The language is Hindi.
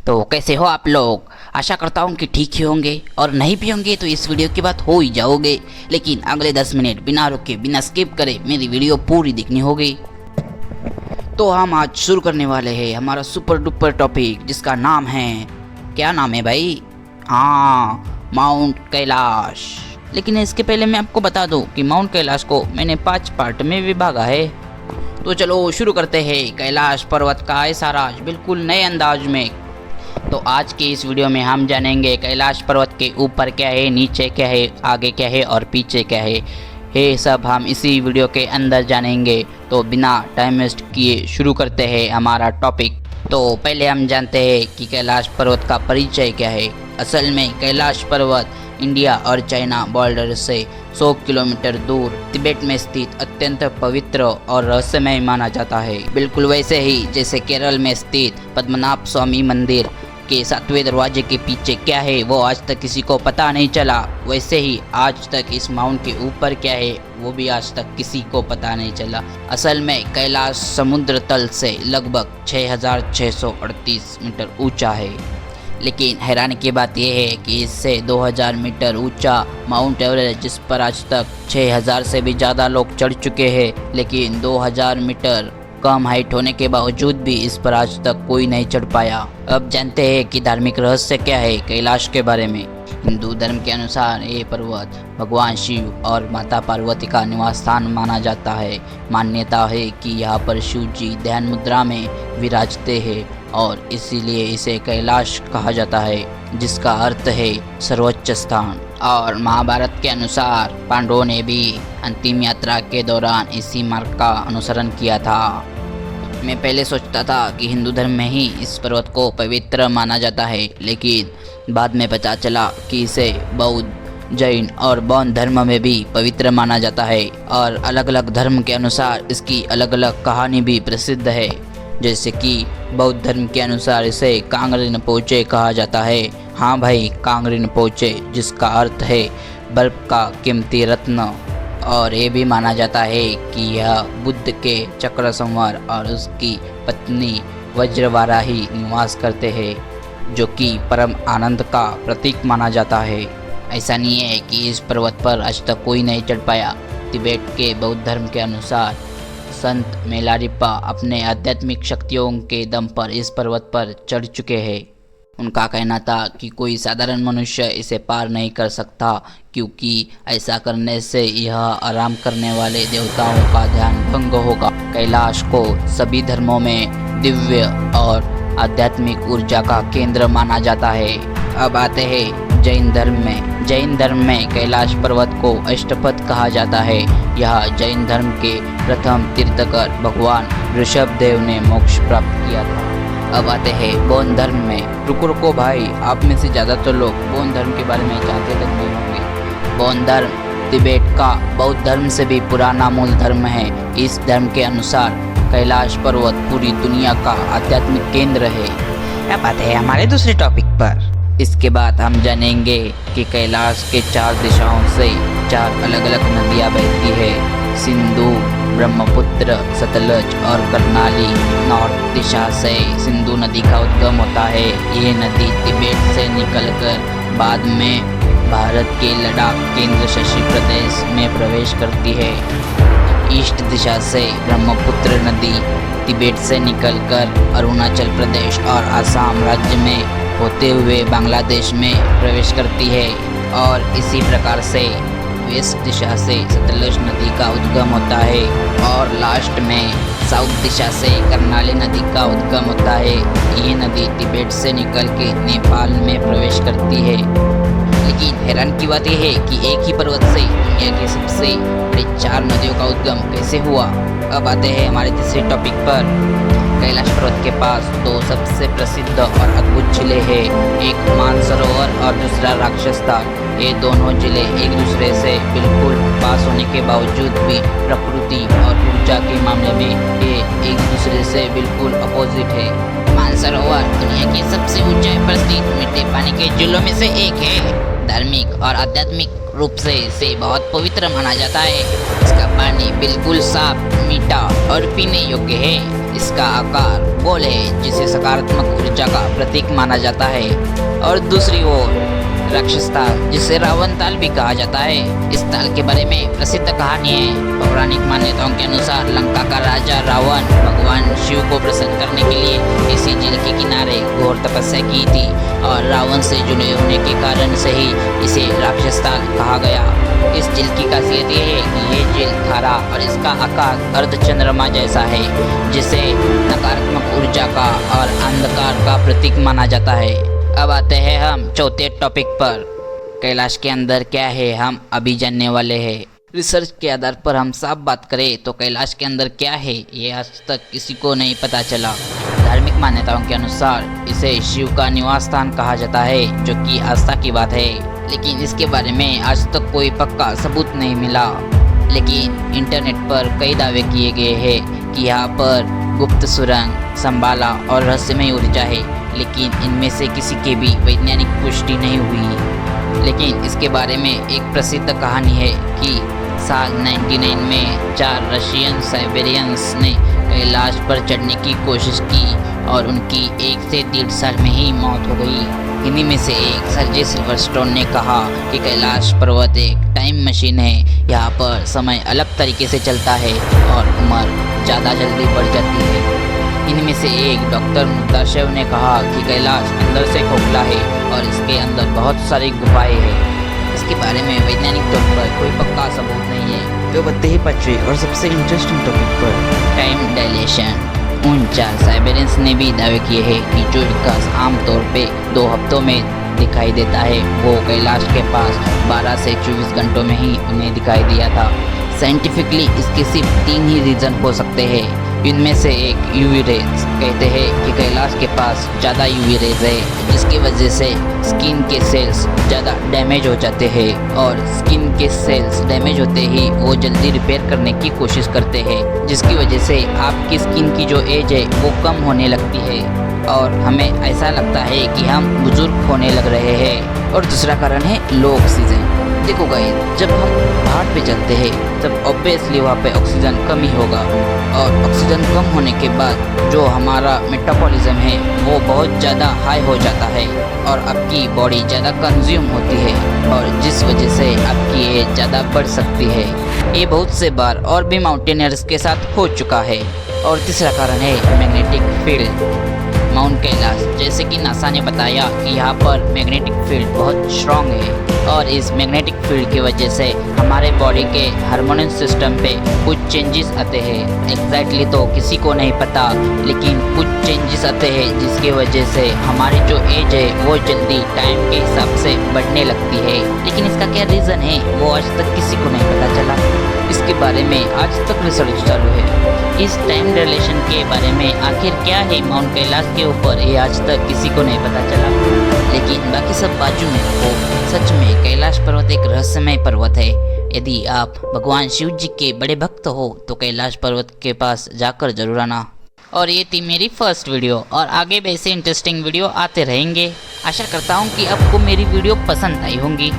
तो कैसे हो आप लोग। आशा करता हूँ कि ठीक ही होंगे, और नहीं भी होंगे तो इस वीडियो के बाद हो ही जाओगे। लेकिन अगले 10 मिनट बिना रुके बिना स्किप करे मेरी वीडियो पूरी देखनी होगी। तो हम आज शुरू करने वाले हैं हमारा सुपर डुपर टॉपिक, जिसका नाम है, क्या नाम है भाई? हाँ, माउंट कैलाश। लेकिन इसके पहले मैं आपको बता दूं कि माउंट कैलाश को मैंने 5 पार्ट में विभागा है। तो चलो शुरू करते हैं कैलाश पर्वत का ऐसा राज बिल्कुल नए अंदाज में। तो आज के इस वीडियो में हम जानेंगे कैलाश पर्वत के ऊपर क्या है, नीचे क्या है, आगे क्या है और पीछे क्या है। ये सब हम इसी वीडियो के अंदर जानेंगे। तो बिना टाइम वेस्ट किए शुरू करते हैं हमारा टॉपिक। तो पहले हम जानते हैं कि कैलाश पर्वत का परिचय क्या है। असल में कैलाश पर्वत इंडिया और चाइना बॉर्डर से 100 किलोमीटर दूर तिब्बत में स्थित अत्यंत पवित्र और रहस्यमय माना जाता है। बिल्कुल वैसे ही जैसे केरल में स्थित पद्मनाभ स्वामी मंदिर के 7वें दरवाजे के पीछे क्या है वो आज तक किसी को पता नहीं चला, वैसे ही आज तक इस माउंट के ऊपर क्या है वो भी आज तक किसी को पता नहीं चला। असल में कैलाश समुद्र तल से लगभग 6638 मीटर ऊंचा है। लेकिन हैरानी की बात यह है कि इससे 2000 मीटर ऊंचा माउंट एवरेस्ट, जिस पर आज तक 6000 से भी ज़्यादा लोग चढ़ चुके हैं, लेकिन 2000 मीटर कम हाइट होने के बावजूद भी इस पर आज तक कोई नहीं चढ़ पाया। अब जानते हैं कि धार्मिक रहस्य क्या है कैलाश के बारे में। हिंदू धर्म के अनुसार ये पर्वत भगवान शिव और माता पार्वती का निवास स्थान माना जाता है। मान्यता है कि यहाँ पर शिव जी ध्यान मुद्रा में विराजते हैं और इसीलिए इसे कैलाश कहा जाता है, जिसका अर्थ है सर्वोच्च स्थान। और महाभारत के अनुसार पांडवों ने भी अंतिम यात्रा के दौरान इसी मार्ग का अनुसरण किया था। मैं पहले सोचता था कि हिंदू धर्म में ही इस पर्वत को पवित्र माना जाता है, लेकिन बाद में पता चला कि इसे बौद्ध, जैन और बौद्ध धर्म में भी पवित्र माना जाता है। और अलग अलग धर्म के अनुसार इसकी अलग अलग कहानी भी प्रसिद्ध है। जैसे कि बौद्ध धर्म के अनुसार इसे कांगरिन पोचे कहा जाता है। हाँ भाई, कांगरिन पोचे, जिसका अर्थ है बर्फ का कीमती रत्न। और ये भी माना जाता है कि यह बुद्ध के चक्र संवर और उसकी पत्नी वज्रवाराही निवास करते हैं, जो कि परम आनंद का प्रतीक माना जाता है। ऐसा नहीं है कि इस पर्वत पर आज तक कोई नहीं चढ़ पाया। तिब्बत के बौद्ध धर्म के अनुसार संत मेलारिप्पा अपने आध्यात्मिक शक्तियों के दम पर इस पर्वत पर चढ़ चुके हैं। उनका कहना था कि कोई साधारण मनुष्य इसे पार नहीं कर सकता, क्योंकि ऐसा करने से यह आराम करने वाले देवताओं का ध्यान भंग होगा। कैलाश को सभी धर्मों में दिव्य और आध्यात्मिक ऊर्जा का केंद्र माना जाता है। अब आते हैं जैन धर्म में। जैन धर्म में कैलाश पर्वत को अष्टपद कहा जाता है। यह जैन धर्म के प्रथम तीर्थकर भगवान ऋषभदेव ने मोक्ष प्राप्त किया था। अब आते हैं बौद्ध धर्म में। रुको भाई, आप में से ज़्यादातर लोग बौद्ध धर्म के बारे में जानते तक नहीं होंगे। बौद्ध धर्म तिब्बत का बौद्ध धर्म से भी पुराना मूल धर्म है। इस धर्म के अनुसार कैलाश पर्वत पूरी दुनिया का आध्यात्मिक केंद्र है। अब आते हैं हमारे दूसरे टॉपिक पर। इसके बाद हम जानेंगे कि कैलाश के 4 दिशाओं से 4 अलग अलग नदियाँ बहती है। सिंधु, ब्रह्मपुत्र, सतलज और कर्नाली। नॉर्थ दिशा से सिंधु नदी का उद्गम होता है। ये नदी तिब्बत से निकलकर बाद में भारत के लद्दाख केंद्र शासित प्रदेश में प्रवेश करती है। ईस्ट दिशा से ब्रह्मपुत्र नदी तिब्बत से निकलकर अरुणाचल प्रदेश और असम राज्य में होते हुए बांग्लादेश में प्रवेश करती है। और इसी प्रकार से वेस्ट दिशा से सतलज नदी का उद्गम होता है। और लास्ट में साउथ दिशा से कर्नाली नदी का उद्गम होता है। ये नदी तिब्बत से निकल के नेपाल में प्रवेश करती है। लेकिन हैरान की बात यह है कि एक ही पर्वत से दुनिया के सबसे बड़ी 4 नदियों का उद्गम कैसे हुआ। अब आते हैं हमारे तीसरे टॉपिक पर। कैलाश पर्वत के पास 2 सबसे प्रसिद्ध और अद्भुत जिले हैं, एक मानसरोवर और दूसरा राक्षस ताल। ये दोनों जिले एक दूसरे से बिल्कुल पास होने के बावजूद भी प्रकृति और ऊर्जा के मामले में ये एक दूसरे से बिल्कुल अपोजिट है। सरोवर दुनिया की सबसे ऊंचाई पर स्थित मीठे पानी के झीलों में से एक है। धार्मिक और आध्यात्मिक रूप से इसे बहुत पवित्र माना जाता है। इसका पानी बिल्कुल साफ, मीठा और पीने योग्य है। इसका आकार गोल है, जिसे सकारात्मक ऊर्जा का प्रतीक माना जाता है। और दूसरी ओर राक्षस ताल, जिसे रावण ताल भी कहा जाता है। इस ताल के बारे में प्रसिद्ध कहानी है। पौराणिक मान्यताओं के अनुसार लंका का राजा रावण भगवान शिव को प्रसन्न करने के लिए इसी झील के किनारे घोर तपस्या की थी और रावण से जुड़े होने के कारण से ही इसे राक्षस ताल कहा गया। इस झील की खासियत यह है कि यह झील खारा और इसका आकार अर्धचंद्रमा जैसा है, जिसे नकारात्मक ऊर्जा का और अंधकार का प्रतीक माना जाता है। अब आते हैं हम चौथे टॉपिक पर। कैलाश के अंदर क्या है, हम अभी जानने वाले हैं। रिसर्च के आधार पर हम साफ बात करें तो कैलाश के अंदर क्या है, ये आज तक किसी को नहीं पता चला। धार्मिक मान्यताओं के अनुसार इसे शिव का निवास स्थान कहा जाता है, जो कि आस्था की बात है, लेकिन इसके बारे में आज तक कोई पक्का सबूत नहीं मिला। लेकिन इंटरनेट पर कई दावे किए गए हैं कि यहाँ पर गुप्त सुरंग, संभाला और रहस्यमय ऊर्जा है, लेकिन इनमें से किसी के भी वैज्ञानिक पुष्टि नहीं हुई। लेकिन इसके बारे में एक प्रसिद्ध कहानी है कि साल 99 में 4 रशियन साइबेरियंस ने कैलाश पर चढ़ने की कोशिश की और उनकी 1 से 1.5 साल में ही मौत हो गई। इन्हीं में से एक सर्जी सिल्वरस्टोन ने कहा कि कैलाश पर्वत एक टाइम मशीन है। यहाँ पर समय अलग तरीके से चलता है और उम्र ज़्यादा जल्दी बढ़ जाती है। इनमें से एक डॉक्टर मुर्ताशेव ने कहा कि कैलाश अंदर से खोखला है और इसके अंदर बहुत सारी गुफाएं हैं। इसके बारे में वैज्ञानिक तौर पर कोई पक्का सबूत नहीं है। तो बढ़ते ही पांचवें और सबसे इंटरेस्टिंग टॉपिक पर, टाइम डायलेशन। उन 4 साइबेरियंस ने भी दावे किए हैं कि जो विकास आमतौर पे 2 हफ्तों में दिखाई देता है, वो कैलाश के पास 12 से 24 घंटों में ही उन्हें दिखाई दिया था। साइंटिफिकली इसके सिर्फ 3 ही रीज़न हो सकते हैं। इनमें से एक यूवी रेज। कहते हैं कि कैलाश के पास ज़्यादा यूवी रेज है, जिसकी वजह से स्किन के सेल्स ज़्यादा डैमेज हो जाते हैं और स्किन के सेल्स डैमेज होते ही वो जल्दी रिपेयर करने की कोशिश करते हैं, जिसकी वजह से आपकी स्किन की जो एज है वो कम होने लगती है और हमें ऐसा लगता है कि हम बुजुर्ग होने लग रहे हैं। और दूसरा कारण है लो ऑक्सीजन। देखो गाइस, जब हम पहाड़ पे चलते हैं तब ऑब्वियसली वहाँ पे ऑक्सीजन कम ही होगा और ऑक्सीजन कम होने के बाद जो हमारा मेटाबॉलिज्म है वो बहुत ज़्यादा हाई हो जाता है और आपकी बॉडी ज़्यादा कंज्यूम होती है और जिस वजह से आपकी एज ज़्यादा बढ़ सकती है। ये बहुत से बार और भी माउंटेनियर्स के साथ हो चुका है। और तीसरा कारण है मैग्नेटिक फील्ड। माउंट कैलाश, जैसे कि नासा ने बताया कि यहाँ पर मैग्नेटिक फील्ड बहुत स्ट्रॉन्ग है और इस मैग्नेटिक फील्ड की वजह से हमारे बॉडी के हार्मोनल सिस्टम पे कुछ चेंजेस आते हैं। एग्जैक्टली तो किसी को नहीं पता, लेकिन कुछ चेंजेस आते हैं जिसकी वजह से हमारी जो एज है वो जल्दी टाइम के हिसाब से बढ़ने लगती है। लेकिन इसका क्या रीज़न है वो आज तक किसी को नहीं पता चला। इसके बारे में आज तक रिसर्च चालू है। इस टाइम रिलेशन के बारे में आखिर क्या है माउंट कैलाश के ऊपर, ये आज तक किसी को नहीं पता चला। लेकिन बाकी सब बाजू में हो, सच में कैलाश पर्वत एक रहस्यमय पर्वत है। यदि आप भगवान शिव जी के बड़े भक्त हो तो कैलाश पर्वत के पास जाकर जरूर आना। और ये थी मेरी फर्स्ट वीडियो और आगे भी ऐसे इंटरेस्टिंग वीडियो आते रहेंगे। आशा करता हूँ कि आपको मेरी वीडियो पसंद आई होंगी।